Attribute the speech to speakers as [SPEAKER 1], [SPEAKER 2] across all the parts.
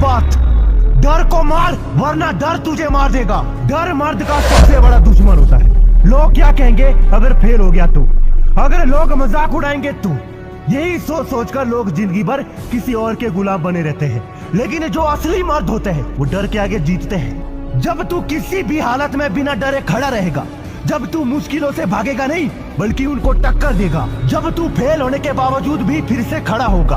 [SPEAKER 1] बात, डर को मार वरना डर तुझे मार देगा। डर मर्द का सबसे बड़ा दुश्मन होता है। लोग क्या कहेंगे अगर फेल हो गया तू, अगर लोग मजाक उड़ाएंगे तू, यही सोच सोचकर लोग जिंदगी भर किसी और के गुलाम बने रहते हैं। लेकिन जो असली मर्द होते हैं वो डर के आगे जीतते हैं। जब तू किसी भी हालत में बिना डरे खड़ा रहेगा, जब तू मुश्किलों से भागेगा नहीं बल्कि उनको टक्कर देगा, जब तू फेल होने के बावजूद भी फिर से खड़ा होगा,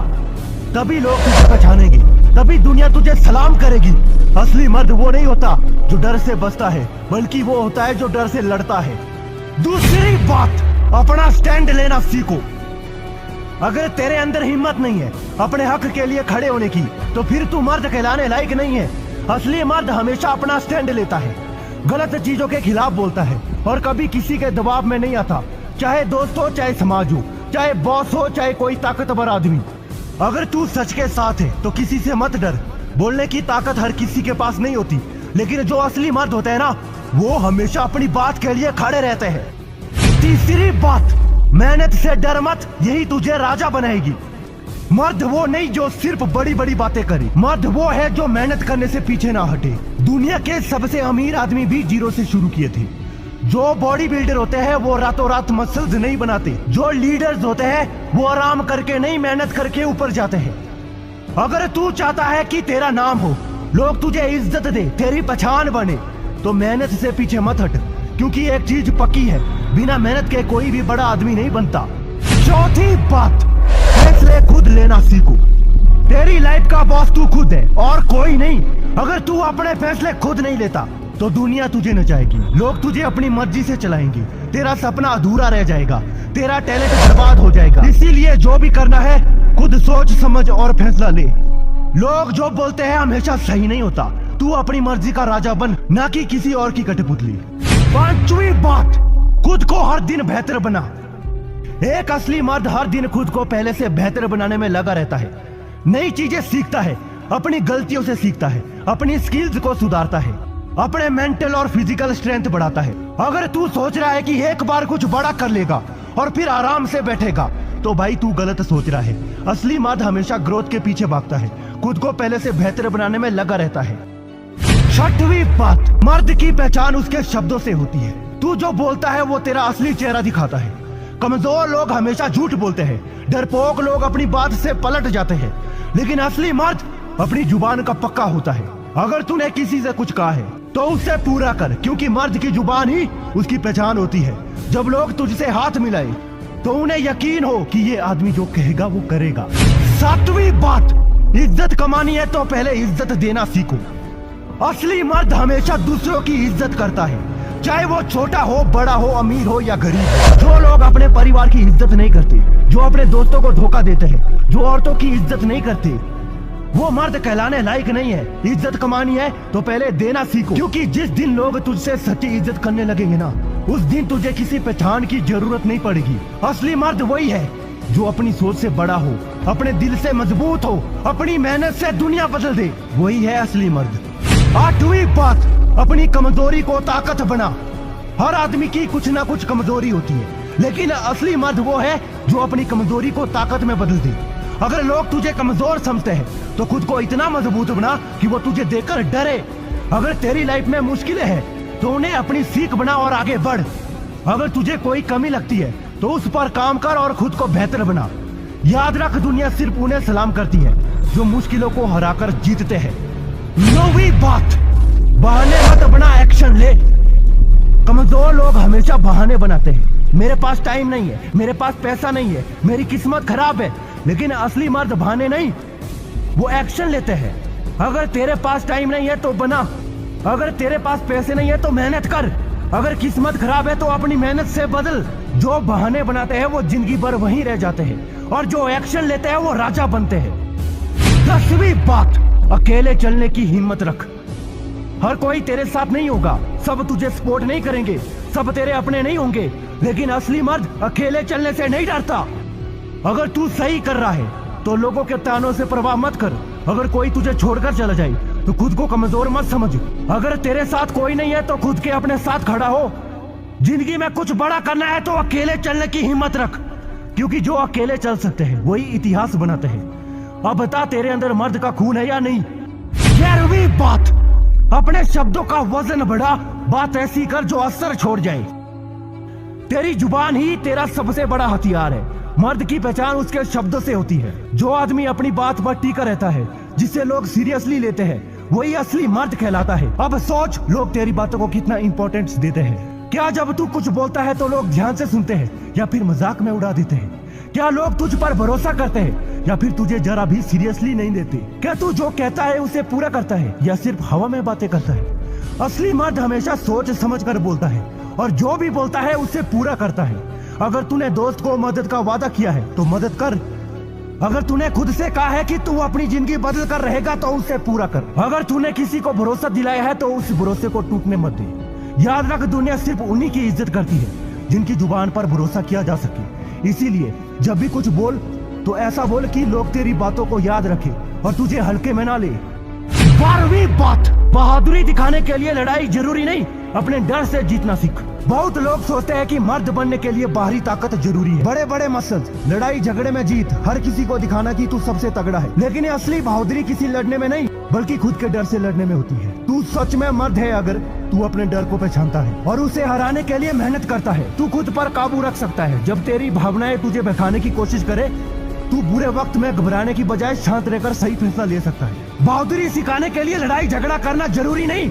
[SPEAKER 1] तभी लोग तुझे पहचानेंगे, तभी दुनिया तुझे सलाम करेगी। असली मर्द वो नहीं होता जो डर से बचता है, बल्कि वो होता है जो डर से लड़ता है। दूसरी बात, अपना स्टैंड लेना सीखो। अगर तेरे अंदर हिम्मत नहीं है अपने हक के लिए खड़े होने की, तो फिर तू मर्द कहलाने लायक नहीं है। असली मर्द हमेशा अपना स्टैंड लेता है, गलत चीजों के खिलाफ बोलता है और कभी किसी के दबाव में नहीं आता, चाहे दोस्त हो, चाहे समाज हो, चाहे बॉस हो, चाहे कोई ताकतवर आदमी। अगर तू सच के साथ है तो किसी से मत डर। बोलने की ताकत हर किसी के पास नहीं होती, लेकिन जो असली मर्द होते हैं ना, वो हमेशा अपनी बात के लिए खड़े रहते हैं। तीसरी बात, मेहनत से डर मत, यही तुझे राजा बनाएगी। मर्द वो नहीं जो सिर्फ बड़ी बड़ी बातें करे, मर्द वो है जो मेहनत करने से पीछे ना हटे। दुनिया के सबसे अमीर आदमी भी जीरो से शुरू किए थे। जो बॉडी बिल्डर होते हैं वो रातों रात मसल्स नहीं बनाते। जो लीडर्स होते हैं वो आराम करके नहीं, मेहनत करके ऊपर जाते हैं। अगर तू चाहता है कि तेरा नाम हो, लोग तुझे इज्जत दे, तेरी पहचान बने, तो मेहनत से पीछे मत हट, क्योंकि एक चीज पक्की है, बिना मेहनत के कोई भी बड़ा आदमी नहीं बनता। चौथी बात, फैसले खुद लेना सीखो। तेरी लाइफ का बॉस तू खुद है और कोई नहीं। अगर तू अपने फैसले खुद नहीं लेता तो दुनिया तुझे नचाएगी, लोग तुझे अपनी मर्जी से चलाएंगे, तेरा सपना अधूरा रह जाएगा, तेरा टैलेंट बर्बाद हो जाएगा। इसीलिए जो भी करना है खुद सोच समझ और फैसला ले। लोग जो बोलते हैं हमेशा सही नहीं होता। तू अपनी मर्जी का राजा बन, ना कि किसी और की कठपुतली। पांचवी बात, खुद को हर दिन बेहतर बना। एक असली मर्द हर दिन खुद को पहले से बेहतर बनाने में लगा रहता है, नई चीजें सीखता है, अपनी गलतियों से सीखता है, अपनी स्किल्स को सुधारता है, अपने मेंटल और फिजिकल स्ट्रेंथ बढ़ाता है। अगर तू सोच रहा है कि एक बार कुछ बड़ा कर लेगा और फिर आराम से बैठेगा, तो भाई तू गलत सोच रहा है। असली मर्द हमेशा ग्रोथ के पीछे भागता है, खुद को पहले से बेहतर बनाने में लगा रहता है। छठवीं बात, मर्द की पहचान उसके शब्दों से होती है। तू जो बोलता है वो तेरा असली चेहरा दिखाता है। कमजोर लोग हमेशा झूठ बोलते हैं, डरपोक लोग अपनी बात से पलट जाते हैं, लेकिन असली मर्द अपनी जुबान का पक्का होता है। अगर तूने किसी से कुछ कहा है तो उससे पूरा कर, क्योंकि मर्द की जुबान ही उसकी पहचान होती है। जब लोग तुझसे हाथ मिलाए तो उन्हें यकीन हो कि ये आदमी जो कहेगा वो करेगा। सातवीं बात, इज्जत कमानी है तो पहले इज्जत देना सीखो। असली मर्द हमेशा दूसरों की इज्जत करता है, चाहे वो छोटा हो, बड़ा हो, अमीर हो या गरीब हो। जो लोग अपने परिवार की इज्जत नहीं करते, जो अपने दोस्तों को धोखा देते हैं, जो औरतों की इज्जत नहीं करते, वो मर्द कहलाने लायक नहीं है। इज्जत कमानी है तो पहले देना सीखो, क्योंकि जिस दिन लोग तुझसे सच्ची इज्जत करने लगेंगे ना, उस दिन तुझे किसी पहचान की जरूरत नहीं पड़ेगी। असली मर्द वही है जो अपनी सोच से बड़ा हो, अपने दिल से मजबूत हो, अपनी मेहनत से दुनिया बदल दे, वही है असली मर्द। आठवीं बात, अपनी कमजोरी को ताकत बना। हर आदमी की कुछ ना कुछ कमजोरी होती है, लेकिन असली मर्द वो है जो अपनी कमजोरी को ताकत में बदल दे। अगर लोग तुझे कमजोर समझते हैं तो खुद को इतना मजबूत बना कि वो तुझे देखकर डरे। अगर तेरी लाइफ में मुश्किलें हैं तो उन्हें अपनी सीख बना और आगे बढ़। अगर तुझे कोई कमी लगती है तो उस पर काम कर और खुद को बेहतर बना। याद रख, दुनिया सिर्फ उन्हें सलाम करती है जो मुश्किलों को हराकर जीतते हैं। नौवीं बात, बहाने मत बना, एक्शन ले। कमजोर लोग हमेशा बहाने बनाते हैं, मेरे पास टाइम नहीं है, मेरे पास पैसा नहीं है, मेरी किस्मत खराब है। लेकिन असली मर्द बहाने नहीं, वो एक्शन लेते हैं। अगर तेरे पास टाइम नहीं है तो बना, अगर तेरे पास पैसे नहीं है तो मेहनत कर, अगर किस्मत खराब है तो अपनी मेहनत से बदल। जो बहाने बनाते हैं वो जिंदगी भर वहीं रह जाते हैं, और जो एक्शन लेते हैं वो राजा बनते हैं। 10वीं बात, अकेले चलने की हिम्मत रख। हर कोई तेरे साथ नहीं होगा, सब तुझे सपोर्ट नहीं करेंगे, सब तेरे अपने नहीं होंगे, लेकिन असली मर्द अकेले चलने से नहीं डरता। अगर तू सही कर रहा है तो लोगों के तानों से परवाह मत कर। अगर कोई तुझे छोड़कर चला जाए तो खुद को कमजोर मत समझ। अगर तेरे साथ कोई नहीं है तो खुद के अपने साथ खड़ा हो। जिंदगी में कुछ बड़ा करना है तो अकेले चलने की हिम्मत रख, क्योंकि जो अकेले चल सकते हैं वही इतिहास बनाते हैं। अब बता, तेरे अंदर मर्द का खून है या नहीं? 11वीं बात, अपने शब्दों का वजन बढ़ा, बात ऐसी कर जो असर छोड़ जाए। तेरी जुबान ही तेरा सबसे बड़ा हथियार है। मर्द की पहचान उसके शब्दों से होती है। जो आदमी अपनी बात पर टिका रहता है, जिसे लोग सीरियसली लेते हैं, वही असली मर्द कहलाता है। अब सोच, लोग तेरी बातों को कितना इंपॉर्टेंस देते हैं। क्या जब तू कुछ बोलता है तो लोग ध्यान से सुनते हैं या फिर मजाक में उड़ा देते हैं? क्या लोग तुझ पर भरोसा करते हैं या फिर तुझे जरा भी सीरियसली नहीं लेते? क्या तू जो कहता है उसे पूरा करता है या सिर्फ हवा में बातें करता है? असली मर्द हमेशा सोच समझ कर बोलता है और जो भी बोलता है उसे पूरा करता है। अगर तूने दोस्त को मदद का वादा किया है तो मदद कर। अगर तूने खुद से कहा है कि तू अपनी जिंदगी बदल कर रहेगा तो उसे पूरा कर। अगर तूने किसी को भरोसा दिलाया है तो उस भरोसे को टूटने मत दे। याद रख, दुनिया सिर्फ उन्हीं की इज्जत करती है जिनकी जुबान पर भरोसा किया जा सके। इसीलिए जब भी कुछ बोल तो ऐसा बोल कि लोग तेरी बातों को याद रखें और तुझे हल्के में ना ले। 12वीं बात, बहादुरी दिखाने के लिए लड़ाई जरूरी नहीं, अपने डर से जीतना सीख। बहुत लोग सोचते हैं कि मर्द बनने के लिए बाहरी ताकत जरूरी है, बड़े बड़े मसल, लड़ाई झगड़े में जीत, हर किसी को दिखाना कि तू सबसे तगड़ा है। लेकिन ये असली बहादुरी किसी लड़ने में नहीं, बल्कि खुद के डर से लड़ने में होती है। तू सच में मर्द है अगर तू अपने डर को पहचानता है और उसे हराने के लिए मेहनत करता है। तू खुद पर काबू रख सकता है। जब तेरी भावनाएं तुझे बहकाने की कोशिश करे, तू बुरे वक्त में घबराने की बजाय शांत रहकर सही फैसला ले सकता है। बहादुरी सिखाने के लिए लड़ाई झगड़ा करना जरूरी नहीं।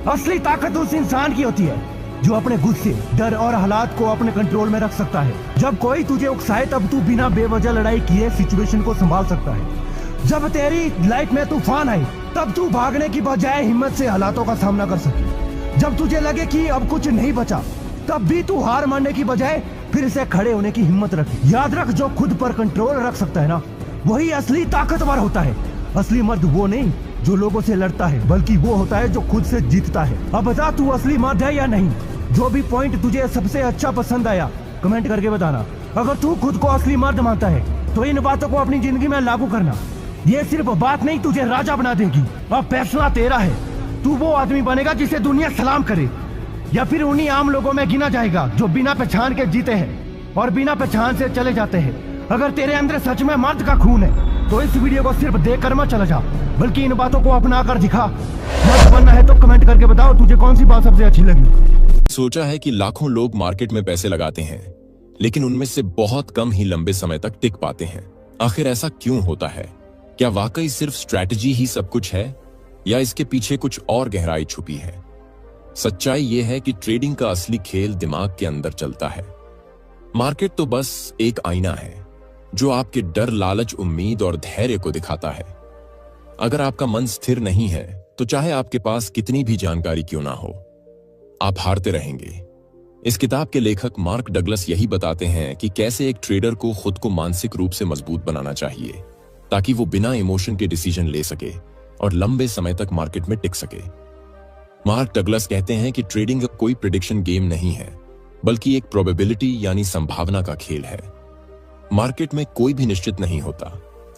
[SPEAKER 1] असली ताकत उस इंसान की होती है जो अपने गुस्से, डर और हालात को अपने कंट्रोल में रख सकता है। जब कोई तुझे उकसाए तब तू बिना बेवजह लड़ाई किए सिचुएशन को संभाल सकता है। जब तेरी लाइफ में तूफान आए तब तू भागने की बजाय हिम्मत से हालातों का सामना कर सके। जब तुझे लगे कि अब कुछ नहीं बचा, तब भी तू हार मानने की बजाय फिर से खड़े होने की हिम्मत रखे। याद रख, जो खुद पर कंट्रोल रख सकता है ना, वही असली ताकतवर होता है। असली मर्द वो नहीं जो लोगों से लड़ता है, बल्कि वो होता है जो खुद से जीतता है। अब बता, तू असली मर्द है या नहीं? जो भी पॉइंट तुझे सबसे अच्छा पसंद आया कमेंट करके बताना। अगर तू खुद को असली मर्द मानता है तो इन बातों को अपनी जिंदगी में लागू करना। ये सिर्फ बात नहीं, तुझे राजा बना देगी। अब फैसला तेरा है। तू वो आदमी बनेगा जिसे दुनिया सलाम करे, या फिर उन्हीं आम लोगों में गिना जाएगा जो बिना पहचान के जीते हैं और बिना पहचान से चले जाते हैं। अगर तेरे अंदर सच में मर्द का खून है तो इस वीडियो को सिर्फ देख कर मत चला जा, बल्कि इन बातों को अपना कर दिखा। मर्द बनना है तो कमेंट करके बताओ तुझे कौन सी बात सबसे अच्छी लगी।
[SPEAKER 2] सोचा है कि लाखों लोग मार्केट में पैसे लगाते हैं, लेकिन उनमें से बहुत कम ही लंबे समय तक टिक पाते हैं। आखिर ऐसा क्यों होता है? क्या वाकई सिर्फ स्ट्रैटेजी ही सब कुछ है या इसके पीछे कुछ और गहराई छुपी है? सच्चाई यह है कि ट्रेडिंग का असली खेल दिमाग के अंदर चलता है। मार्केट तो बस एक आईना है जो आपके डर, लालच, उम्मीद और धैर्य को दिखाता है। अगर आपका मन स्थिर नहीं है तो चाहे आपके पास कितनी भी जानकारी क्यों ना हो, आप हारते रहेंगे। इस किताब के लेखक मार्क डगलस यही बताते हैं कि कैसे एक ट्रेडर को खुद को मानसिक रूप से मजबूत बनाना चाहिए ताकि वो बिना इमोशन के डिसीजन ले सके और लंबे समय तक मार्केट में टिक सके। मार्क डगलस कहते हैं कि ट्रेडिंग कोई प्रेडिक्शन गेम नहीं है, बल्कि एक प्रोबेबिलिटी यानी संभावना का खेल है। मार्केट में कोई भी निश्चित नहीं होता।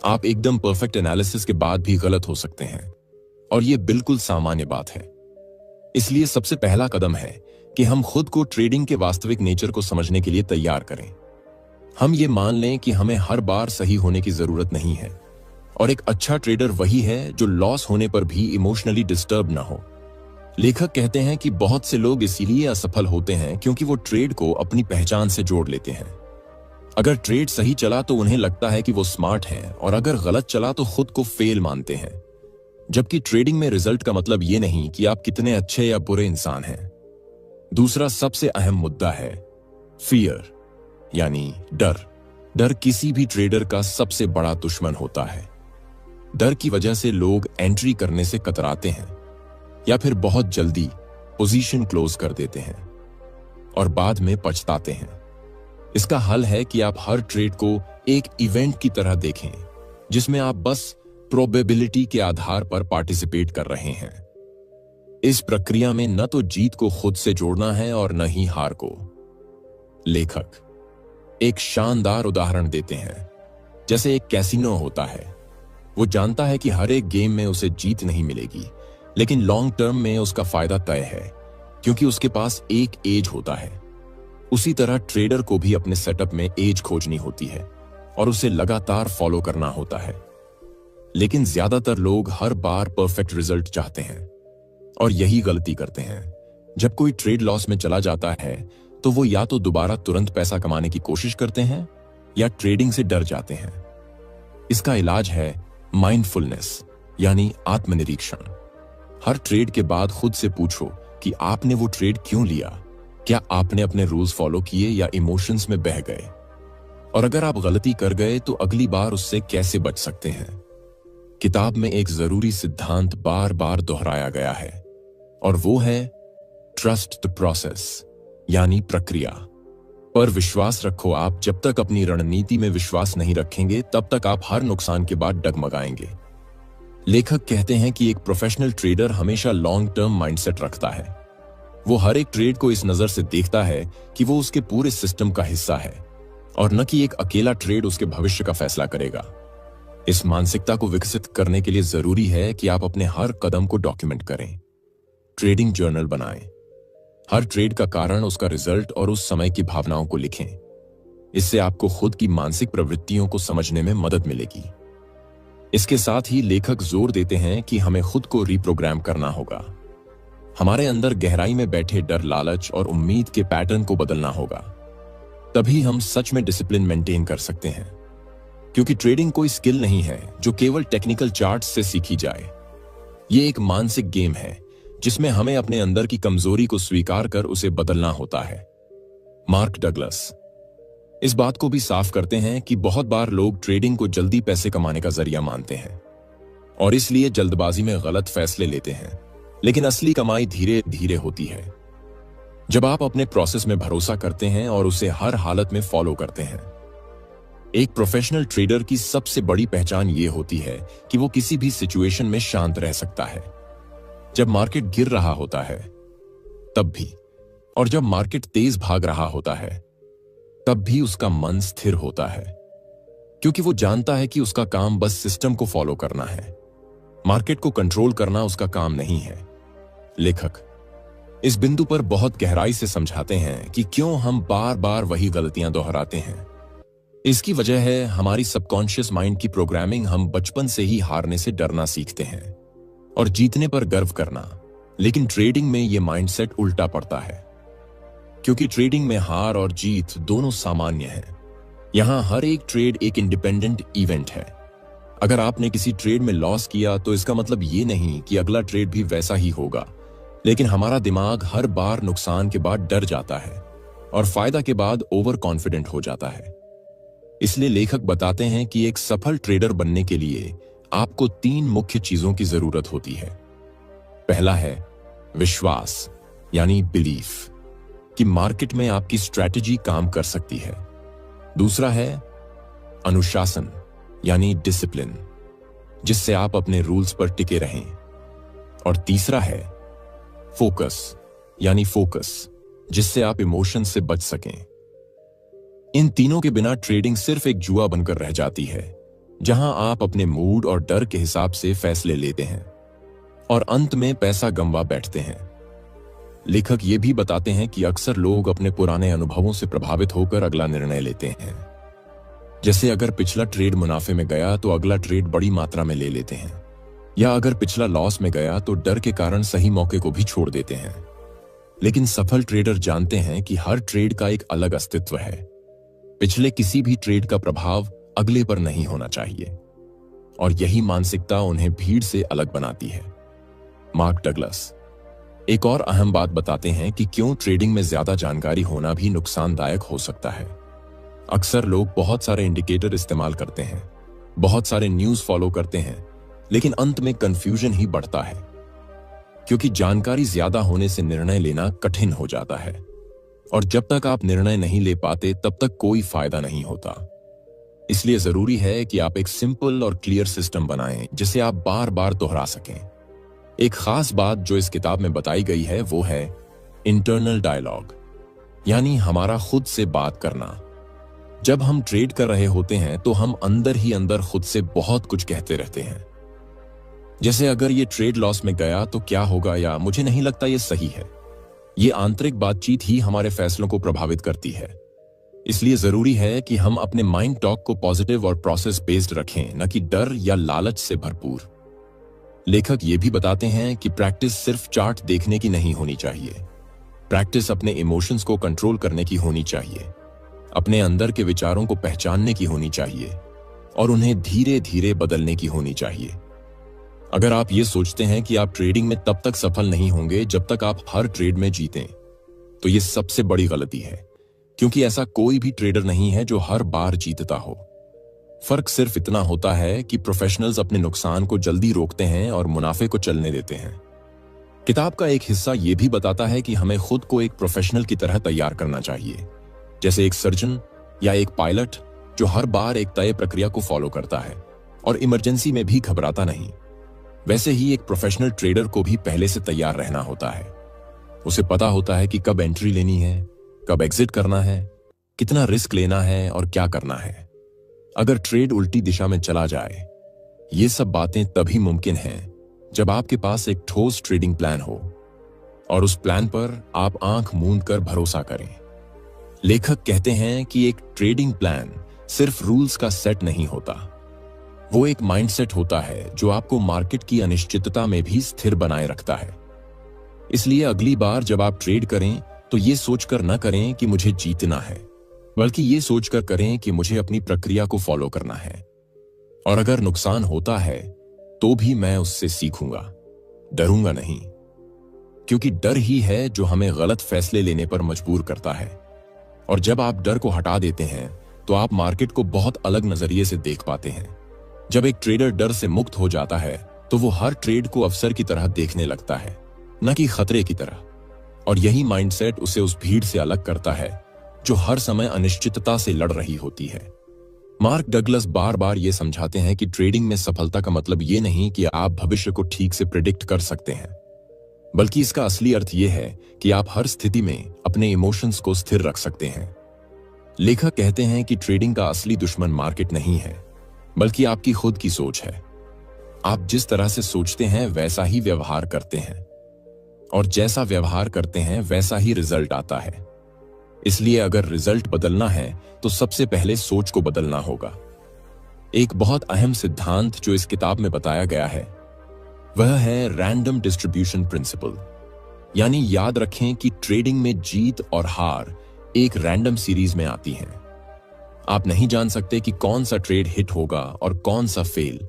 [SPEAKER 2] आप एकदम परफेक्ट एनालिसिस के बाद भी गलत हो सकते हैं और यह बिल्कुल सामान्य बात है। इसलिए सबसे पहला कदम है कि हम खुद को ट्रेडिंग के वास्तविक नेचर को समझने के लिए तैयार करें। हम ये मान लें कि हमें हर बार सही होने की जरूरत नहीं है और एक अच्छा ट्रेडर वही है जो लॉस होने पर भी इमोशनली डिस्टर्ब ना हो। लेखक कहते हैं कि बहुत से लोग इसीलिए असफल होते हैं क्योंकि वो ट्रेड को अपनी पहचान से जोड़ लेते हैं। अगर ट्रेड सही चला तो उन्हें लगता है कि वो स्मार्ट हैं और अगर गलत चला तो खुद को फेल मानते हैं। जबकि ट्रेडिंग में रिजल्ट का मतलब ये नहीं कि आप कितने अच्छे या बुरे इंसान हैं। दूसरा सबसे अहम मुद्दा है फियर, यानी डर। डर किसी भी ट्रेडर का सबसे बड़ा दुश्मन होता है। डर की वजह से लोग एंट्री करने से कतराते हैं या फिर बहुत जल्दी पोजीशन क्लोज कर देते हैं और बाद में पछताते हैं। इसका हल है कि आप हर ट्रेड को एक इवेंट की तरह देखें जिसमें आप बस प्रोबेबिलिटी के आधार पर पार्टिसिपेट कर रहे हैं। इस प्रक्रिया में न तो जीत को खुद से जोड़ना है और न ही हार को। लेखक एक शानदार उदाहरण देते हैं। जैसे एक कैसीनो होता है, वो जानता है कि हर एक गेम में उसे जीत नहीं मिलेगी, लेकिन लॉन्ग टर्म में उसका फायदा तय है क्योंकि उसके पास एक एज होता है। उसी तरह ट्रेडर को भी अपने सेटअप में एज खोजनी होती है और उसे लगातार फॉलो करना होता है। लेकिन ज्यादातर लोग हर बार परफेक्ट रिजल्ट चाहते हैं और यही गलती करते हैं। जब कोई ट्रेड लॉस में चला जाता है तो वो या तो दोबारा तुरंत पैसा कमाने की कोशिश करते हैं या ट्रेडिंग से डर जाते हैं। इसका इलाज है माइंडफुलनेस यानी आत्मनिरीक्षण। हर ट्रेड के बाद खुद से पूछो कि आपने वो ट्रेड क्यों लिया, क्या आपने अपने रूल्स फॉलो किए या इमोशंस में बह गए, और अगर आप गलती कर गए तो अगली बार उससे कैसे बच सकते हैं। किताब में एक जरूरी सिद्धांत बार बार दोहराया गया है और वो है ट्रस्ट द प्रोसेस यानी प्रक्रिया पर विश्वास रखो। आप जब तक अपनी रणनीति में विश्वास नहीं रखेंगे तब तक आप हर नुकसान के बाद डगमगाएंगे। लेखक कहते हैं कि एक प्रोफेशनल ट्रेडर हमेशा लॉन्ग टर्म माइंडसेट रखता है। वो हर एक ट्रेड को इस नजर से देखता है कि वो उसके पूरे सिस्टम का हिस्सा है और न कि एक अकेला ट्रेड उसके भविष्य का फैसला करेगा। इस मानसिकता को विकसित करने के लिए जरूरी है कि आप अपने हर कदम को डॉक्यूमेंट करें, ट्रेडिंग जर्नल बनाएं, हर ट्रेड का कारण, उसका रिजल्ट और उस समय की भावनाओं को लिखें। इससे आपको खुद की मानसिक प्रवृत्तियों को समझने में मदद मिलेगी। इसके साथ ही लेखक जोर देते हैं कि हमें खुद को रिप्रोग्राम करना होगा। हमारे अंदर गहराई में बैठे डर, लालच और उम्मीद के पैटर्न को बदलना होगा। तभी हम सच में डिसिप्लिन मेंटेन कर सकते हैं, क्योंकि ट्रेडिंग कोई स्किल नहीं है जो केवल टेक्निकल चार्ट्स से सीखी जाए। ये एक मानसिक गेम है जिसमें हमें अपने अंदर की कमजोरी को स्वीकार कर उसे बदलना होता है। मार्क डगलस इस बात को भी साफ करते हैं कि बहुत बार लोग ट्रेडिंग को जल्दी पैसे कमाने का जरिया मानते हैं और इसलिए जल्दबाजी में गलत फैसले लेते हैं, लेकिन असली कमाई धीरे धीरे होती है जब आप अपने प्रोसेस में भरोसा करते हैं और उसे हर हालत में फॉलो करते हैं। एक प्रोफेशनल ट्रेडर की सबसे बड़ी पहचान यह होती है कि वो किसी भी सिचुएशन में शांत रह सकता है। जब मार्केट गिर रहा होता है तब भी, और जब मार्केट तेज भाग रहा होता है तब भी उसका मन स्थिर होता है, क्योंकि वो जानता है कि उसका काम बस सिस्टम को फॉलो करना है। मार्केट को कंट्रोल करना उसका काम नहीं है। लेखक इस बिंदु पर बहुत गहराई से समझाते हैं कि क्यों हम बार बार वही गलतियां दोहराते हैं। इसकी वजह है हमारी सबकॉन्शियस माइंड की प्रोग्रामिंग। हम बचपन से ही हारने से डरना सीखते हैं और जीतने पर गर्व करना, लेकिन ट्रेडिंग में यह माइंडसेट उल्टा पड़ता है, क्योंकि ट्रेडिंग में हार और जीत दोनों सामान्य हैं। यहां हर एक ट्रेड एक इंडिपेंडेंट इवेंट है। अगर आपने किसी ट्रेड में लॉस किया तो इसका मतलब ये नहीं कि अगला ट्रेड भी वैसा ही होगा, लेकिन हमारा दिमाग हर बार नुकसान के बाद डर जाता है और फायदा के बाद ओवर कॉन्फिडेंट हो जाता है। इसलिए लेखक बताते हैं कि एक सफल ट्रेडर बनने के लिए आपको 3 मुख्य चीजों की जरूरत होती है। पहला है विश्वास यानी बिलीफ कि मार्केट में आपकी स्ट्रैटेजी काम कर सकती है। दूसरा है अनुशासन यानी डिसिप्लिन, जिससे आप अपने रूल्स पर टिके रहें। और तीसरा है फोकस यानी फोकस, जिससे आप इमोशन से बच सकें। इन तीनों के बिना ट्रेडिंग सिर्फ एक जुआ बनकर रह जाती है, जहां आप अपने मूड और डर के हिसाब से फैसले लेते हैं और अंत में पैसा गंवा बैठते हैं। लेखक ये भी बताते हैं कि अक्सर लोग अपने पुराने अनुभवों से प्रभावित होकर अगला निर्णय लेते हैं। जैसे अगर पिछला ट्रेड मुनाफे में गया तो अगला ट्रेड बड़ी मात्रा में ले लेते हैं, या अगर पिछला लॉस में गया तो डर के कारण सही मौके को भी छोड़ देते हैं। लेकिन सफल ट्रेडर जानते हैं कि हर ट्रेड का एक अलग अस्तित्व है। पिछले किसी भी ट्रेड का प्रभाव अगले पर नहीं होना चाहिए, और यही मानसिकता उन्हें भीड़ से अलग बनाती है। मार्क डगलस एक और अहम बात बताते हैं कि क्यों ट्रेडिंग में ज्यादा जानकारी होना भी नुकसानदायक हो सकता है। अक्सर लोग बहुत सारे इंडिकेटर इस्तेमाल करते हैं, बहुत सारे न्यूज़ फॉलो करते हैं, लेकिन अंत में कंफ्यूजन ही बढ़ता है, क्योंकि जानकारी ज्यादा होने से निर्णय लेना कठिन हो जाता है, और जब तक आप निर्णय नहीं ले पाते तब तक कोई फायदा नहीं होता। इसलिए जरूरी है कि आप एक सिंपल और क्लियर सिस्टम बनाएं जिसे आप बार बार दोहरा सकें। एक खास बात जो इस किताब में बताई गई है वो है इंटरनल डायलॉग, यानी हमारा खुद से बात करना। जब हम ट्रेड कर रहे होते हैं तो हम अंदर ही अंदर खुद से बहुत कुछ कहते रहते हैं, जैसे अगर ये ट्रेड लॉस में गया तो क्या होगा, या मुझे नहीं लगता ये सही है। ये आंतरिक बातचीत ही हमारे फैसलों को प्रभावित करती है। इसलिए जरूरी है कि हम अपने माइंड टॉक को पॉजिटिव और प्रोसेस बेस्ड रखें, न कि डर या लालच से भरपूर। लेखक ये भी बताते हैं कि प्रैक्टिस सिर्फ चार्ट देखने की नहीं होनी चाहिए। प्रैक्टिस अपने इमोशंस को कंट्रोल करने की होनी चाहिए, अपने अंदर के विचारों को पहचानने की होनी चाहिए और उन्हें धीरे धीरे बदलने की होनी चाहिए। अगर आप ये सोचते हैं कि आप ट्रेडिंग में तब तक सफल नहीं होंगे जब तक आप हर ट्रेड में जीतें, तो ये सबसे बड़ी गलती है, क्योंकि ऐसा कोई भी ट्रेडर नहीं है जो हर बार जीतता हो। फर्क सिर्फ इतना होता है कि प्रोफेशनल्स अपने नुकसान को जल्दी रोकते हैं और मुनाफे को चलने देते हैं। किताब का एक हिस्सा यह भी बताता है कि हमें खुद को एक प्रोफेशनल की तरह तैयार करना चाहिए, जैसे एक सर्जन या एक पायलट जो हर बार एक तय प्रक्रिया को फॉलो करता है और इमरजेंसी में भी घबराता नहीं। वैसे ही एक प्रोफेशनल ट्रेडर को भी पहले से तैयार रहना होता है। उसे पता होता है कि कब एंट्री लेनी है, कब एग्जिट करना है, कितना रिस्क लेना है और क्या करना है अगर ट्रेड उल्टी दिशा में चला जाए। ये सब बातें तभी मुमकिन हैं जब आपके पास एक ठोस ट्रेडिंग प्लान हो और उस प्लान पर आप आंख मूंद कर भरोसा करें। लेखक कहते हैं कि एक ट्रेडिंग प्लान सिर्फ रूल्स का सेट नहीं होता, वो एक माइंडसेट होता है जो आपको मार्केट की अनिश्चितता में भी स्थिर बनाए रखता है। इसलिए अगली बार जब आप ट्रेड करें तो ये सोचकर न करें कि मुझे जीतना है, बल्कि ये सोचकर करें कि मुझे अपनी प्रक्रिया को फॉलो करना है और अगर नुकसान होता है तो भी मैं उससे सीखूंगा, डरूंगा नहीं, क्योंकि डर ही है जो हमें गलत फैसले लेने पर मजबूर करता है। और जब आप डर को हटा देते हैं तो आप मार्केट को बहुत अलग नजरिए से देख पाते हैं। जब एक ट्रेडर डर से मुक्त हो जाता है तो वो हर ट्रेड को अवसर की तरह देखने लगता है, न कि खतरे की तरह। और यही माइंडसेट उसे उस भीड़ से अलग करता है जो हर समय अनिश्चितता से लड़ रही होती है। मार्क डगलस बार बार ये समझाते हैं कि ट्रेडिंग में सफलता का मतलब ये नहीं कि आप भविष्य को ठीक से प्रिडिक्ट कर सकते हैं, बल्कि इसका असली अर्थ यह है कि आप हर स्थिति में अपने इमोशंस को स्थिर रख सकते हैं। लेखक कहते हैं कि ट्रेडिंग का असली दुश्मन मार्केट नहीं है, बल्कि आपकी खुद की सोच है। आप जिस तरह से सोचते हैं वैसा ही व्यवहार करते हैं और जैसा व्यवहार करते हैं वैसा ही रिजल्ट आता है। इसलिए अगर रिजल्ट बदलना है तो सबसे पहले सोच को बदलना होगा। एक बहुत अहम सिद्धांत जो इस किताब में बताया गया है वह है रैंडम डिस्ट्रीब्यूशन प्रिंसिपल। यानी याद रखें कि ट्रेडिंग में जीत और हार एक रैंडम सीरीज में आती हैं। आप नहीं जान सकते कि कौन सा ट्रेड हिट होगा और कौन सा फेल,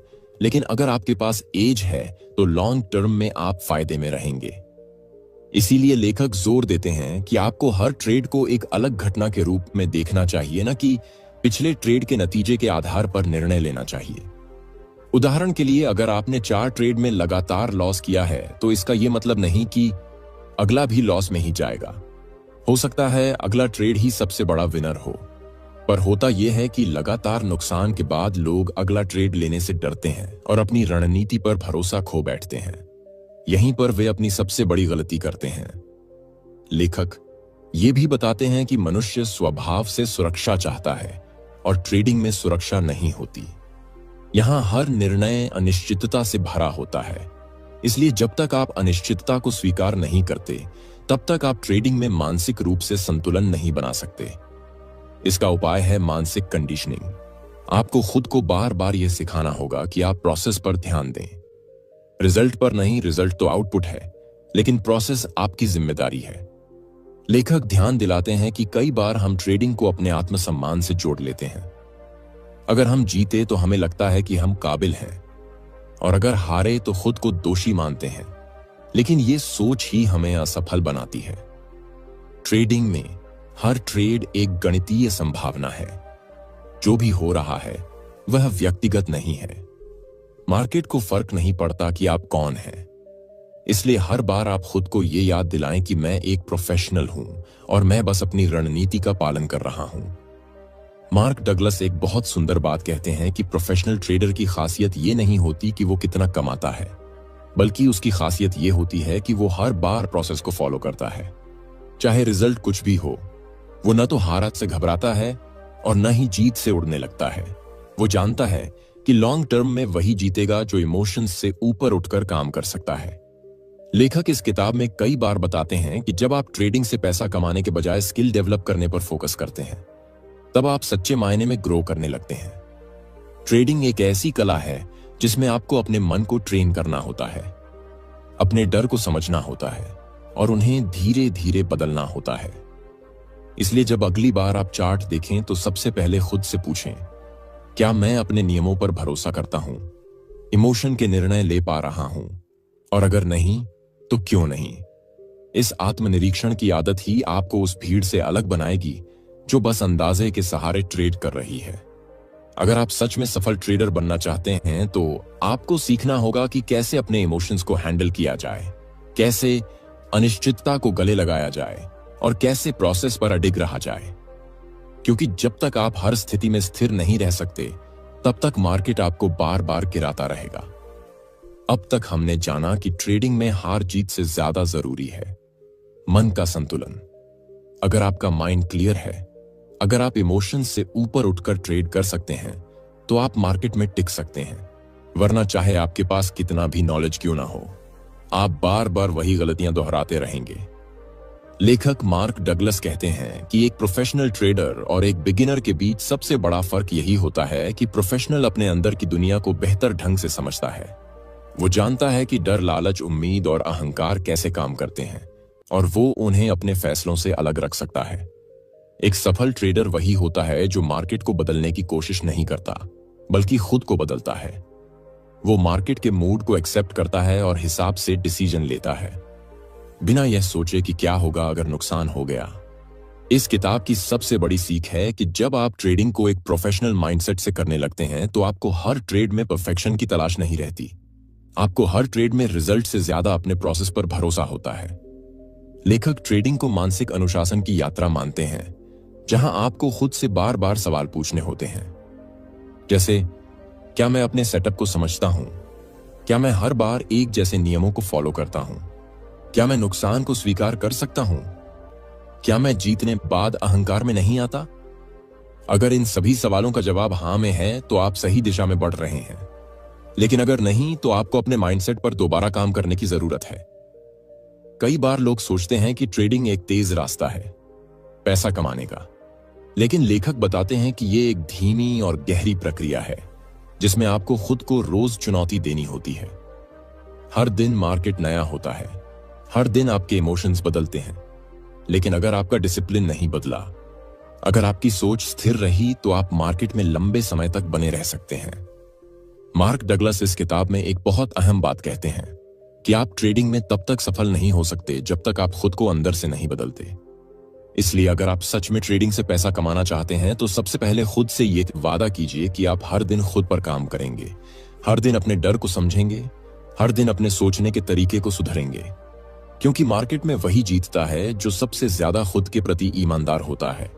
[SPEAKER 2] लेकिन अगर आपके पास एज है तो लॉन्ग टर्म में आप फायदे में रहेंगे। इसीलिए लेखक जोर देते हैं कि आपको हर ट्रेड को एक अलग घटना के रूप में देखना चाहिए, न कि पिछले ट्रेड के नतीजे के आधार पर निर्णय लेना चाहिए। उदाहरण के लिए, अगर आपने 4 ट्रेड में लगातार लॉस किया है तो इसका यह मतलब नहीं कि अगला भी लॉस में ही जाएगा। हो सकता है अगला ट्रेड ही सबसे बड़ा विनर हो, पर होता यह है कि लगातार नुकसान के बाद लोग अगला ट्रेड लेने से डरते हैं और अपनी रणनीति पर भरोसा खो बैठते हैं। यहीं पर वे अपनी सबसे बड़ी गलती करते हैं। लेखक ये भी बताते हैं कि मनुष्य स्वभाव से सुरक्षा चाहता है और ट्रेडिंग में सुरक्षा नहीं होती। यहां हर निर्णय अनिश्चितता से भरा होता है। इसलिए जब तक आप अनिश्चितता को स्वीकार नहीं करते तब तक आप ट्रेडिंग में मानसिक रूप से संतुलन नहीं बना सकते। इसका उपाय है मानसिक कंडीशनिंग। आपको खुद को बार बार यह सिखाना होगा कि आप प्रोसेस पर ध्यान दें। रिजल्ट पर नहीं, रिजल्ट तो आउटपुट है, लेकिन प्रोसेस आपकी जिम्मेदारी है। लेखक ध्यान दिलाते हैं कि कई बार हम ट्रेडिंग को अपने आत्मसम्मान से जोड़ लेते हैं। अगर हम जीते तो हमें लगता है कि हम काबिल हैं, और अगर हारे तो खुद को दोषी मानते हैं। लेकिन यह सोच ही हमें असफल बनाती है। ट्रेडिंग में हर ट्रेड एक गणितीय संभावना है। जो भी हो रहा है वह व्यक्तिगत नहीं है। मार्केट को फर्क नहीं पड़ता कि आप कौन हैं। इसलिए हर बार आप खुद को यह याद दिलाएं कि मैं एक प्रोफेशनल हूं और मैं बस अपनी रणनीति का पालन कर रहा हूं। मार्क डगलस एक बहुत सुंदर बात कहते हैं कि प्रोफेशनल ट्रेडर की खासियत यह नहीं होती कि वो कितना कमाता है, बल्कि उसकी खासियत यह होती है कि वो हर बार प्रोसेस को फॉलो करता है। चाहे रिजल्ट कुछ भी हो, वो न तो हार से घबराता है और न ही जीत से उड़ने लगता है। वो जानता है कि लॉन्ग टर्म में वही जीतेगा जो इमोशंस से ऊपर उठकर काम कर सकता है। लेखक इस किताब में कई बार बताते हैं कि जब आप ट्रेडिंग से पैसा कमाने के बजाय स्किल डेवलप करने पर फोकस करते हैं तब आप सच्चे मायने में ग्रो करने लगते हैं। ट्रेडिंग एक ऐसी कला है जिसमें आपको अपने मन को ट्रेन करना होता है, अपने डर को समझना होता है और उन्हें धीरे धीरे बदलना होता है। इसलिए जब अगली बार आप चार्ट देखें तो सबसे पहले खुद से पूछें, क्या मैं अपने नियमों पर भरोसा करता हूं, इमोशन के निर्णय ले पा रहा हूं, और अगर नहीं तो क्यों नहीं। इस आत्मनिरीक्षण की आदत ही आपको उस भीड़ से अलग बनाएगी जो बस अंदाजे के सहारे ट्रेड कर रही है। अगर आप सच में सफल ट्रेडर बनना चाहते हैं तो आपको सीखना होगा कि कैसे अपने इमोशंस को हैंडल किया जाए, कैसे अनिश्चितता को गले लगाया जाए और कैसे प्रोसेस पर अडिग रहा जाए। क्योंकि जब तक आप हर स्थिति में स्थिर नहीं रह सकते तब तक मार्केट आपको बार बार गिराता रहेगा। अब तक हमने जाना कि ट्रेडिंग में हार जीत से ज्यादा जरूरी है मन का संतुलन। अगर आपका माइंड क्लियर है, अगर आप इमोशंस से ऊपर उठकर ट्रेड कर सकते हैं तो आप मार्केट में टिक सकते हैं। वरना चाहे आपके पास कितना भी नॉलेज क्यों ना हो, आप बार बार वही गलतियां दोहराते रहेंगे। लेखक मार्क डगलस कहते हैं कि एक प्रोफेशनल ट्रेडर और एक बिगिनर के बीच सबसे बड़ा फर्क यही होता है कि प्रोफेशनल अपने अंदर की दुनिया को बेहतर ढंग से समझता है। वो जानता है कि डर, लालच, उम्मीद और अहंकार कैसे काम करते हैं और वो उन्हें अपने फैसलों से अलग रख सकता है। एक सफल ट्रेडर वही होता है जो मार्केट को बदलने की कोशिश नहीं करता बल्कि खुद को बदलता है। वो मार्केट के मूड को एक्सेप्ट करता है और हिसाब से डिसीजन लेता है, बिना यह सोचे कि क्या होगा अगर नुकसान हो गया। इस किताब की सबसे बड़ी सीख है कि जब आप ट्रेडिंग को एक प्रोफेशनल माइंडसेट से करने लगते हैं तो आपको हर ट्रेड में परफेक्शन की तलाश नहीं रहती। आपको हर ट्रेड में रिजल्ट से ज्यादा अपने प्रोसेस पर भरोसा होता है। लेखक ट्रेडिंग को मानसिक अनुशासन की यात्रा मानते हैं जहां आपको खुद से बार बार सवाल पूछने होते हैं, जैसे क्या मैं अपने सेटअप को समझता हूं, क्या मैं हर बार एक जैसे नियमों को फॉलो करता हूं, क्या मैं नुकसान को स्वीकार कर सकता हूं, क्या मैं जीतने बाद अहंकार में नहीं आता। अगर इन सभी सवालों का जवाब हां में है तो आप सही दिशा में बढ़ रहे हैं, लेकिन अगर नहीं तो आपको अपने माइंडसेट पर दोबारा काम करने की जरूरत है। कई बार लोग सोचते हैं कि ट्रेडिंग एक तेज रास्ता है पैसा कमाने का, लेकिन लेखक बताते हैं कि यह एक धीमी और गहरी प्रक्रिया है जिसमें आपको खुद को रोज चुनौती देनी होती है। हर दिन मार्केट नया होता है, हर दिन आपके इमोशंस बदलते हैं, लेकिन अगर आपका डिसिप्लिन नहीं बदला, अगर आपकी सोच स्थिर रही तो आप मार्केट में लंबे समय तक बने रह सकते हैं। मार्क डगलस इस किताब में एक बहुत अहम बात कहते हैं कि आप ट्रेडिंग में तब तक सफल नहीं हो सकते जब तक आप खुद को अंदर से नहीं बदलते। इसलिए अगर आप सच में ट्रेडिंग से पैसा कमाना चाहते हैं तो सबसे पहले खुद से ये वादा कीजिए कि आप हर दिन खुद पर काम करेंगे, हर दिन अपने डर को समझेंगे, हर दिन अपने सोचने के तरीके को सुधरेंगे। क्योंकि मार्केट में वही जीतता है जो सबसे ज्यादा खुद के प्रति ईमानदार होता है,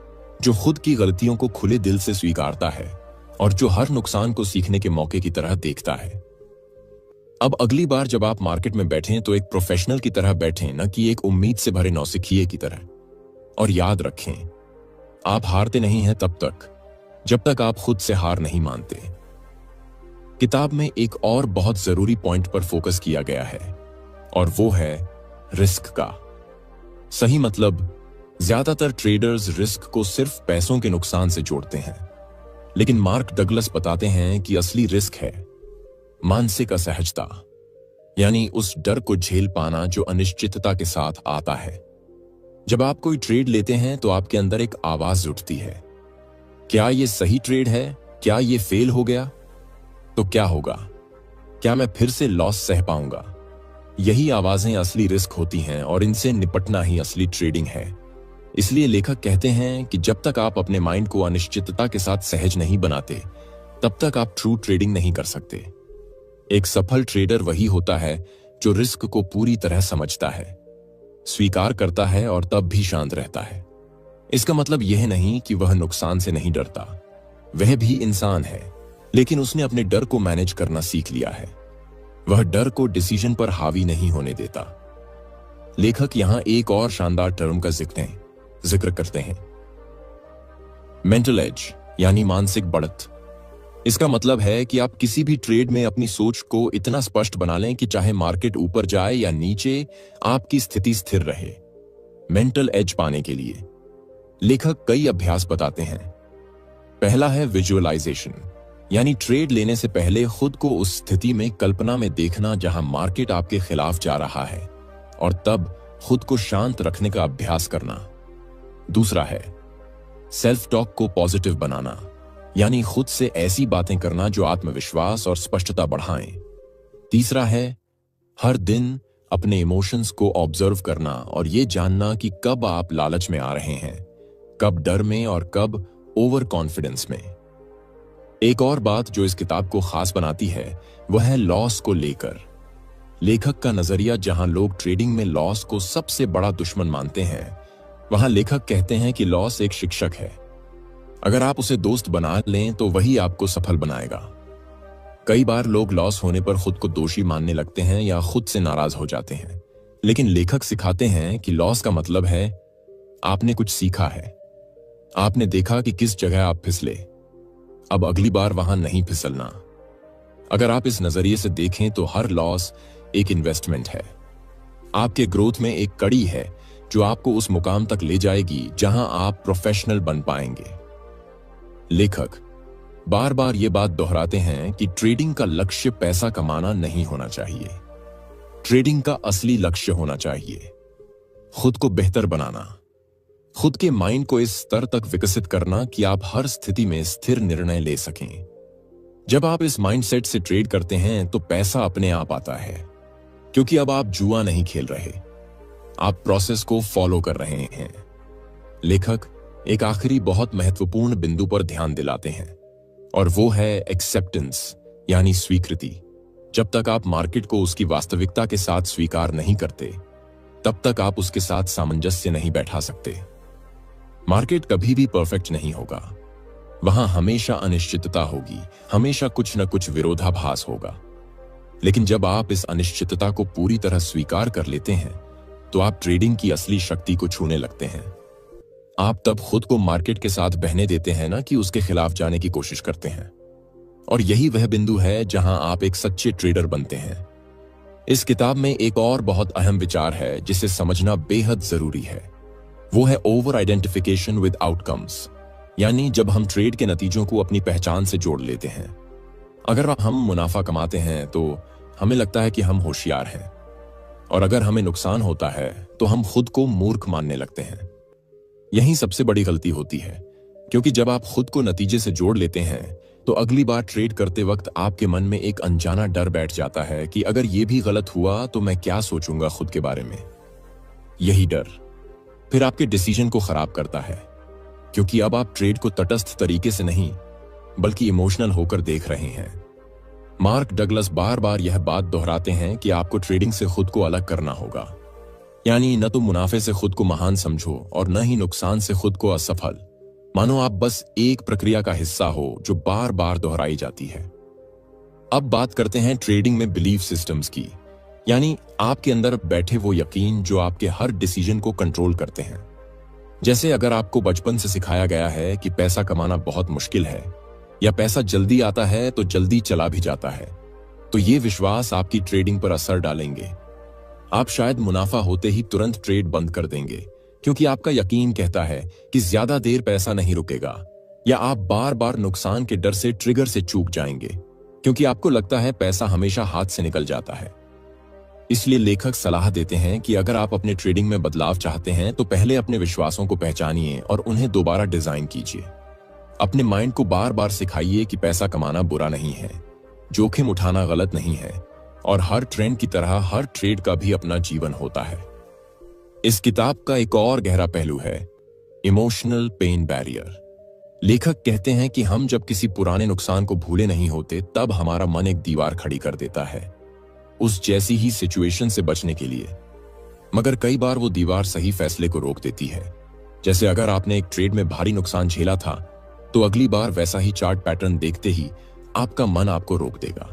[SPEAKER 2] जो खुद की गलतियों को खुले दिल से स्वीकारता है और जो हर नुकसान को सीखने के मौके की तरह देखता है। अब अगली बार जब आप मार्केट में बैठें तो एक प्रोफेशनल की तरह बैठें, न कि एक उम्मीद से भरे नौसिखिए की तरह। और याद रखें, आप हारते नहीं हैं तब तक जब तक आप खुद से हार नहीं मानते। किताब में एक और बहुत जरूरी पॉइंट पर फोकस किया गया है और वो है रिस्क का। सही मतलब, ज्यादातर ट्रेडर्स रिस्क को सिर्फ पैसों के नुकसान से जोड़ते हैं, लेकिन मार्क डगलस बताते हैं कि असली रिस्क है मानसिक असहजता, यानी उस डर को झेल पाना जो अनिश्चितता के साथ आता है। जब आप कोई ट्रेड लेते हैं तो आपके अंदर एक आवाज उठती है, क्या ये सही ट्रेड है, क्या ये फेल हो गया तो क्या होगा, क्या मैं फिर से लॉस सह पाऊंगा। यही आवाजें असली रिस्क होती हैं और इनसे निपटना ही असली ट्रेडिंग है। इसलिए लेखक कहते हैं कि जब तक आप अपने माइंड को अनिश्चितता के साथ सहज नहीं बनाते तब तक आप ट्रू ट्रेडिंग नहीं कर सकते। एक सफल ट्रेडर वही होता है जो रिस्क को पूरी तरह समझता है, स्वीकार करता है और तब भी शांत रहता है। इसका मतलब यह नहीं कि वह नुकसान से नहीं डरता, वह भी इंसान है, लेकिन उसने अपने डर को मैनेज करना सीख लिया है। वह डर को डिसीजन पर हावी नहीं होने देता। लेखक यहां एक और शानदार टर्म का जिक्र करते हैं, मेंटल एज, यानी मानसिक बढ़त। इसका मतलब है कि आप किसी भी ट्रेड में अपनी सोच को इतना स्पष्ट बना लें कि चाहे मार्केट ऊपर जाए या नीचे, आपकी स्थिति स्थिर रहे। मेंटल एज पाने के लिए लेखक कई अभ्यास बताते हैं, पहला है विजुअलाइजेशन, यानी ट्रेड लेने से पहले खुद को उस स्थिति में कल्पना में देखना जहां मार्केट आपके खिलाफ जा रहा है, और तब खुद को शांत रखने का अभ्यास करना। दूसरा है सेल्फ टॉक को पॉजिटिव बनाना, यानी खुद से ऐसी बातें करना जो आत्मविश्वास और स्पष्टता बढ़ाएं। तीसरा है हर दिन अपने इमोशंस को ऑब्जर्व करना और यह जानना कि कब आप लालच में आ रहे हैं, कब डर में और कब ओवर कॉन्फिडेंस में। एक और बात जो इस किताब को खास बनाती है वह है लॉस को लेकर। लेखक का नजरिया जहां लोग ट्रेडिंग में लॉस को सबसे बड़ा दुश्मन मानते हैं, वहां लेखक कहते हैं कि लॉस एक शिक्षक है। अगर आप उसे दोस्त बना लें तो वही आपको सफल बनाएगा। कई बार लोग लॉस होने पर खुद को दोषी मानने लगते हैं या खुद से नाराज हो जाते हैं, लेकिन लेखक सिखाते हैं कि लॉस का मतलब है आपने कुछ सीखा है, आपने देखा कि किस जगह आप फिसले, अब अगली बार वहां नहीं फिसलना। अगर आप इस नजरिए से देखें तो हर लॉस एक इन्वेस्टमेंट है, आपके ग्रोथ में एक कड़ी है जो आपको उस मुकाम तक ले जाएगी जहां आप प्रोफेशनल बन पाएंगे। लेखक बार बार ये बात दोहराते हैं कि ट्रेडिंग का लक्ष्य पैसा कमाना नहीं होना चाहिए। ट्रेडिंग का असली लक्ष्य होना चाहिए खुद को बेहतर बनाना, खुद के माइंड को इस स्तर तक विकसित करना कि आप हर स्थिति में स्थिर निर्णय ले सकें। जब आप इस माइंडसेट से ट्रेड करते हैं तो पैसा अपने आप आता है, क्योंकि अब आप जुआ नहीं खेल रहे, आप प्रोसेस को फॉलो कर रहे हैं। लेखक एक आखिरी बहुत महत्वपूर्ण बिंदु पर ध्यान दिलाते हैं, और वो है एक्सेप्टेंस, यानी स्वीकृति। जब तक आप मार्केट को उसकी वास्तविकता के साथ स्वीकार नहीं करते, तब तक आप उसके साथ सामंजस्य नहीं बैठा सकते। मार्केट कभी भी परफेक्ट नहीं होगा, वहां हमेशा अनिश्चितता होगी, हमेशा कुछ न कुछ विरोधाभास होगा। लेकिन जब आप इस अनिश्चितता को पूरी तरह स्वीकार कर लेते हैं तो आप ट्रेडिंग की असली शक्ति को छूने लगते हैं। आप तब खुद को मार्केट के साथ बहने देते हैं ना कि उसके खिलाफ जाने की कोशिश करते हैं। और यही वह बिंदु है जहां आप एक सच्चे ट्रेडर बनते हैं। इस किताब में एक और बहुत अहम विचार है जिसे समझना बेहद जरूरी है। वो है ओवर आइडेंटिफिकेशन विद आउटकम्स, यानी जब हम ट्रेड के नतीजों को अपनी पहचान से जोड़ लेते हैं। अगर हम मुनाफा कमाते हैं तो हमें लगता है कि हम होशियार हैं, और अगर हमें नुकसान होता है तो हम खुद को मूर्ख मानने लगते हैं। यही सबसे बड़ी गलती होती है, क्योंकि जब आप खुद को नतीजे से जोड़ लेते हैं तो अगली बार ट्रेड करते वक्त आपके मन में एक अनजाना डर बैठ जाता है कि अगर यह भी गलत हुआ तो मैं क्या सोचूंगा खुद के बारे में। यही डर फिर आपके डिसीजन को खराब करता है, क्योंकि अब आप ट्रेड को तटस्थ तरीके से नहीं बल्कि इमोशनल होकर देख रहे हैं। मार्क डगलस बार बार यह बात दोहराते हैं कि आपको ट्रेडिंग से खुद को अलग करना होगा, यानी न तो मुनाफे से खुद को महान समझो और न ही नुकसान से खुद को असफल। मानो आप बस एक प्रक्रिया का हिस्सा हो जो बार बार दोहराई जाती है। अब बात करते हैं ट्रेडिंग में बिलीफ सिस्टम्स की, यानी आपके अंदर बैठे वो यकीन जो आपके हर डिसीजन को कंट्रोल करते हैं। जैसे अगर आपको बचपन से सिखाया गया है कि पैसा कमाना बहुत मुश्किल है, या पैसा जल्दी आता है तो जल्दी चला भी जाता है, तो ये विश्वास आपकी ट्रेडिंग पर असर डालेंगे। आप शायद मुनाफा होते ही तुरंत ट्रेड बंद कर देंगे, क्योंकि आपका यकीन कहता है कि ज्यादा देर पैसा नहीं रुकेगा, या आप बार बार नुकसान के डर से ट्रिगर से चूक जाएंगे, क्योंकि आपको लगता है पैसा हमेशा हाथ से निकल जाता है। इसलिए लेखक सलाह देते हैं कि अगर आप अपने ट्रेडिंग में बदलाव चाहते हैं तो पहले अपने विश्वासों को पहचानिए और उन्हें दोबारा डिजाइन कीजिए। अपने माइंड को बार बार सिखाइए कि पैसा कमाना बुरा नहीं है, जोखिम उठाना गलत नहीं है, और हर ट्रेंड की तरह हर ट्रेड का भी अपना जीवन होता है। इस किताब का एक और गहरा पहलू है इमोशनल पेन बैरियर। लेखक कहते हैं कि हम जब किसी पुराने नुकसान को भूले नहीं होते तब हमारा मन एक दीवार खड़ी कर देता है उस जैसी ही सिचुएशन से बचने के लिए, मगर कई बार वो दीवार सही फैसले को रोक देती है। जैसे अगर आपने एक ट्रेड में भारी नुकसान झेला था तो अगली बार वैसा ही चार्ट पैटर्न देखते ही आपका मन आपको रोक देगा,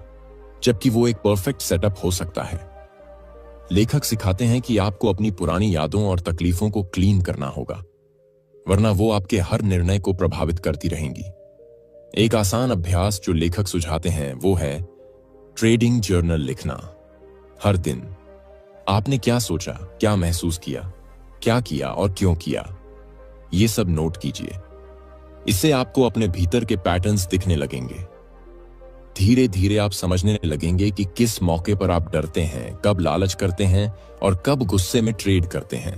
[SPEAKER 2] जबकि वो एक परफेक्ट सेटअप हो सकता है। लेखक सिखाते हैं कि आपको अपनी पुरानी यादों और तकलीफों को क्लीन करना होगा, वरना वो आपके हर निर्णय को प्रभावित करती रहेंगी। एक आसान अभ्यास जो लेखक सुझाते हैं वो है ट्रेडिंग जर्नल लिखना। हर दिन आपने क्या सोचा, क्या महसूस किया, क्या किया और क्यों किया, ये सब नोट कीजिए। इससे आपको अपने भीतर के पैटर्न्स दिखने लगेंगे। धीरे धीरे आप समझने लगेंगे कि किस मौके पर आप डरते हैं, कब लालच करते हैं और कब गुस्से में ट्रेड करते हैं।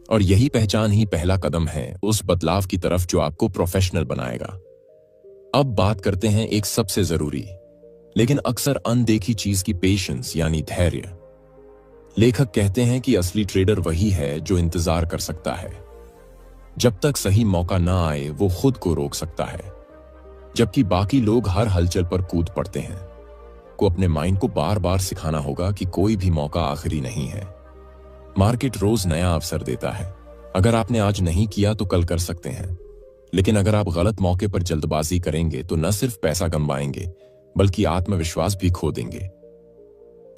[SPEAKER 2] और यही पहचान ही पहला कदम है उस बदलाव की तरफ जो आपको प्रोफेशनल बनाएगा। अब बात करते हैं एक सबसे जरूरी लेकिन अक्सर अनदेखी चीज की, पेशेंस यानी धैर्य। लेखक कहते हैं कि असली ट्रेडर वही है जो इंतजार कर सकता है। जब तक सही मौका ना आए वो खुद को रोक सकता है, जबकि बाकी लोग हर हलचल पर कूद पड़ते हैं। को अपने माइंड को बार बार सिखाना होगा कि कोई भी मौका आखिरी नहीं है। मार्केट रोज नया अवसर देता है। अगर आपने आज नहीं किया तो कल कर सकते हैं, लेकिन अगर आप गलत मौके पर जल्दबाजी करेंगे तो न सिर्फ पैसा गंवाएंगे बल्कि आत्मविश्वास भी खो देंगे।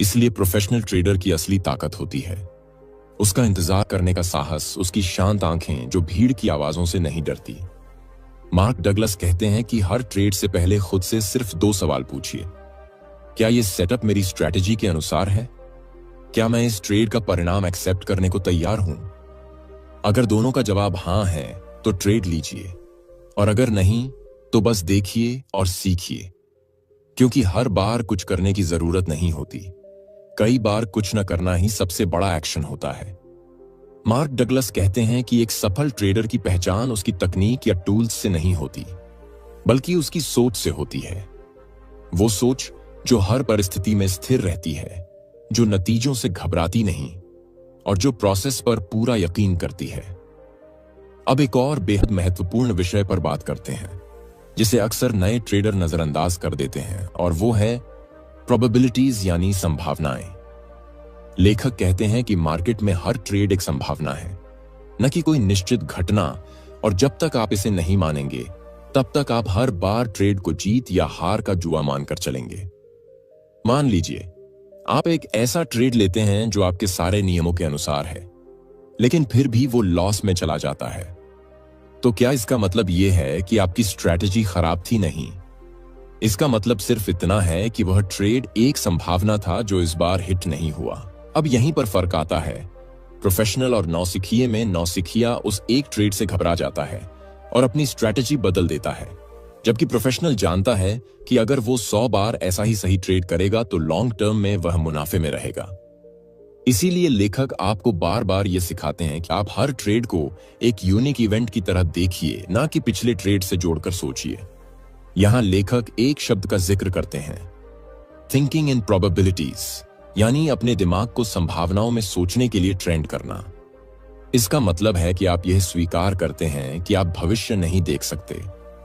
[SPEAKER 2] इसलिए प्रोफेशनल ट्रेडर की असली ताकत होती है उसका इंतजार करने का साहस, उसकी शांत आंखें जो भीड़ की आवाजों से नहीं डरती। मार्क डगलस कहते हैं कि हर ट्रेड से पहले खुद से सिर्फ 2 सवाल पूछिए। क्या यह सेटअप मेरी स्ट्रैटेजी के अनुसार है? क्या मैं इस ट्रेड का परिणाम एक्सेप्ट करने को तैयार हूं? अगर दोनों का जवाब हां है तो ट्रेड लीजिए, और अगर नहीं तो बस देखिए और सीखिए। क्योंकि हर बार कुछ करने की जरूरत नहीं होती, कई बार कुछ न करना ही सबसे बड़ा एक्शन होता है। मार्क डगलस कहते हैं कि एक सफल ट्रेडर की पहचान उसकी तकनीक या टूल्स से नहीं होती, बल्कि उसकी सोच से होती है। वो सोच जो हर परिस्थिति में स्थिर रहती है, जो नतीजों से घबराती नहीं और जो प्रोसेस पर पूरा यकीन करती है। अब एक और बेहद महत्वपूर्ण विषय पर बात करते हैं जिसे अक्सर नए ट्रेडर नजरअंदाज कर देते हैं, और वो है प्रोबेबिलिटीज यानी संभावनाएं। लेखक कहते हैं कि मार्केट में हर ट्रेड एक संभावना है, न कि कोई निश्चित घटना, और जब तक आप इसे नहीं मानेंगे तब तक आप हर बार ट्रेड को जीत या हार का जुआ मानकर चलेंगे। मान लीजिए आप एक ऐसा ट्रेड लेते हैं जो आपके सारे नियमों के अनुसार है, लेकिन फिर भी वो लॉस में चला जाता है। तो क्या इसका मतलब यह है कि आपकी स्ट्रैटेजी खराब थी? नहीं, इसका मतलब सिर्फ इतना है कि वह ट्रेड एक संभावना था जो इस बार हिट नहीं हुआ। अब यहीं पर फर्क आता है। प्रोफेशनल और नौसिखिए में नौसिखिया उस एक ट्रेड से घबरा जाता है और अपनी स्ट्रैटेजी बदल देता है, जबकि प्रोफेशनल जानता है कि अगर वो 100 बार ऐसा ही सही ट्रेड करेगा तो लॉन्ग टर्म में वह मुनाफे में रहेगा। इसीलिए लेखक आपको बार बार ये सिखाते हैं कि आप हर ट्रेड को एक यूनिक इवेंट की तरह देखिए, ना कि पिछले ट्रेड से जोड़कर सोचिए। यहां लेखक एक शब्द का जिक्र करते हैं, थिंकिंग इन प्रोबेबिलिटीज, यानी अपने दिमाग को संभावनाओं में सोचने के लिए ट्रेंड करना। इसका मतलब है कि आप यह स्वीकार करते हैं कि आप भविष्य नहीं देख सकते,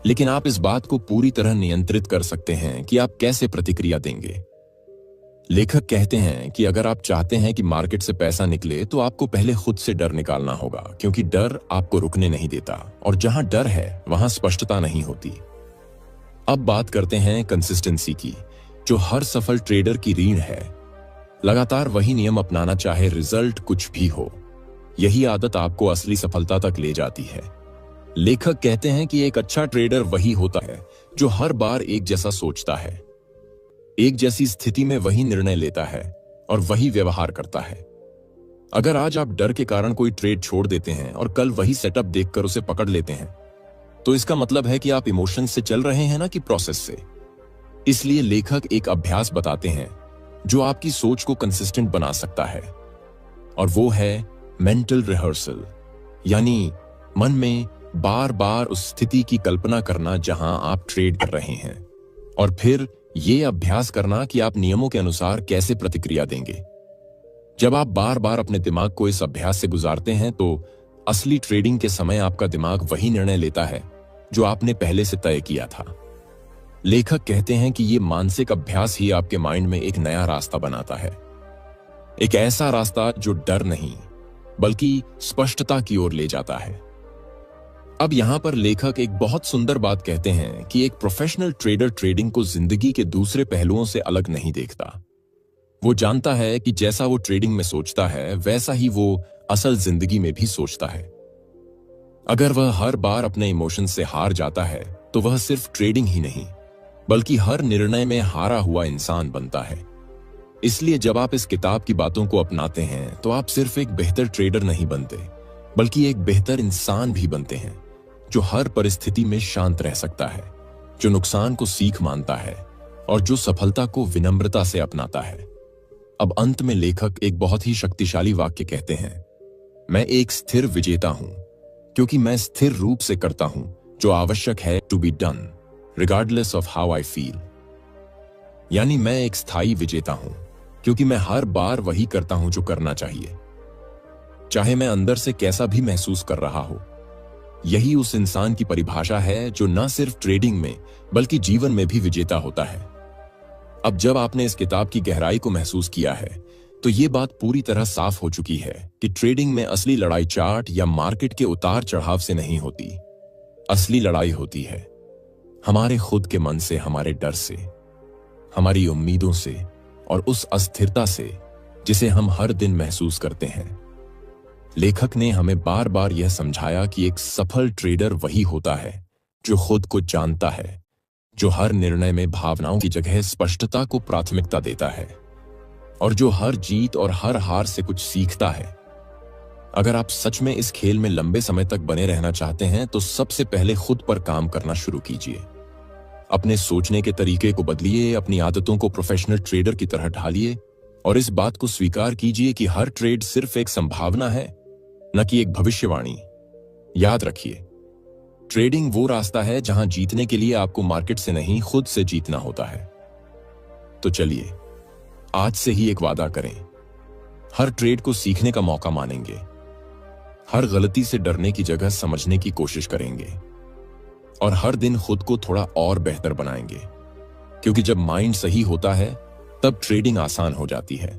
[SPEAKER 2] लेकिन आप इस बात को पूरी तरह नियंत्रित कर सकते हैं कि आप कैसे प्रतिक्रिया देंगे। लेखक कहते हैं कि अगर आप चाहते हैं कि मार्केट से पैसा निकले तो आपको पहले खुद से डर निकालना होगा, क्योंकि डर आपको रुकने नहीं देता, और जहां डर है वहां स्पष्टता नहीं होती। अब बात करते हैं कंसिस्टेंसी की, जो हर सफल ट्रेडर की रीढ़ है। लगातार वही नियम अपनाना, चाहे रिजल्ट कुछ भी हो। यही आदत आपको असली सफलता तक ले जाती है। लेखक कहते हैं कि एक अच्छा ट्रेडर वही होता है जो हर बार एक जैसा सोचता है, एक जैसी स्थिति में वही निर्णय लेता है और वही व्यवहार करता है। अगर आज आप डर के कारण कोई ट्रेड छोड़ देते हैं और कल वही सेटअप देखकर उसे पकड़ लेते हैं, तो इसका मतलब है कि आप इमोशन से चल रहे हैं ना कि प्रोसेस से। इसलिए लेखक एक अभ्यास बताते हैं जो आपकी सोच को कंसिस्टेंट बना सकता है, और वो है मेंटल रिहर्सल, यानी मन में बार बार उस स्थिति की कल्पना करना जहां आप ट्रेड कर रहे हैं, और फिर यह अभ्यास करना कि आप नियमों के अनुसार कैसे प्रतिक्रिया देंगे। जब आप बार बार अपने दिमाग को इस अभ्यास से गुजारते हैं तो असली ट्रेडिंग के समय आपका दिमाग वही निर्णय लेता है जो आपने पहले से तय किया था। लेखक कहते हैं कि यह मानसिक अभ्यास ही आपके माइंड में एक नया रास्ता बनाता है, एक ऐसा रास्ता जो डर नहीं बल्कि स्पष्टता की ओर ले जाता है। अब यहां पर लेखक एक बहुत सुंदर बात कहते हैं कि एक प्रोफेशनल ट्रेडर ट्रेडिंग को जिंदगी के दूसरे पहलुओं से अलग नहीं देखता। वो जानता है कि जैसा वो ट्रेडिंग में सोचता है वैसा ही वो असल जिंदगी में भी सोचता है। अगर वह हर बार अपने इमोशन से हार जाता है तो वह सिर्फ ट्रेडिंग ही नहीं बल्कि हर निर्णय में हारा हुआ इंसान बनता है। इसलिए जब आप इस किताब की बातों को अपनाते हैं तो आप सिर्फ एक बेहतर ट्रेडर नहीं बनते बल्कि एक बेहतर इंसान भी बनते हैं, जो हर परिस्थिति में शांत रह सकता है, जो नुकसान को सीख मानता है और जो सफलता को विनम्रता से अपनाता है। अब अंत में लेखक एक बहुत ही शक्तिशाली वाक्य कहते हैं, मैं एक स्थिर विजेता हूं क्योंकि मैं स्थिर रूप से करता हूं जो आवश्यक है to be done regardless of how I feel. यानी मैं एक स्थायी विजेता हूं क्योंकि मैं हर बार वही करता हूं जो करना चाहिए, चाहे मैं अंदर से कैसा भी महसूस कर रहा हो। यही उस इंसान की परिभाषा है जो न सिर्फ ट्रेडिंग में बल्कि जीवन में भी विजेता होता है। अब जब आपने इस किताब की गहराई को महसूस किया है तो यह बात पूरी तरह साफ हो चुकी है कि ट्रेडिंग में असली लड़ाई चार्ट या मार्केट के उतार चढ़ाव से नहीं होती। असली लड़ाई होती है हमारे खुद के मन से, हमारे डर से, हमारी उम्मीदों से और उस अस्थिरता से जिसे हम हर दिन महसूस करते हैं। लेखक ने हमें बार बार यह समझाया कि एक सफल ट्रेडर वही होता है जो खुद को जानता है, जो हर निर्णय में भावनाओं की जगह स्पष्टता को प्राथमिकता देता है और जो हर जीत और हर हार से कुछ सीखता है। अगर आप सच में इस खेल में लंबे समय तक बने रहना चाहते हैं तो सबसे पहले खुद पर काम करना शुरू कीजिए। अपने सोचने के तरीके को बदलिए, अपनी आदतों को प्रोफेशनल ट्रेडर की तरह ढालिए और इस बात को स्वीकार कीजिए कि हर ट्रेड सिर्फ एक संभावना है, न कि एक भविष्यवाणी। याद रखिए, ट्रेडिंग वो रास्ता है जहां जीतने के लिए आपको मार्केट से नहीं खुद से जीतना होता है। तो चलिए आज से ही एक वादा करें, हर ट्रेड को सीखने का मौका मानेंगे, हर गलती से डरने की जगह समझने की कोशिश करेंगे और हर दिन खुद को थोड़ा और बेहतर बनाएंगे, क्योंकि जब माइंड सही होता है तब ट्रेडिंग आसान हो जाती है।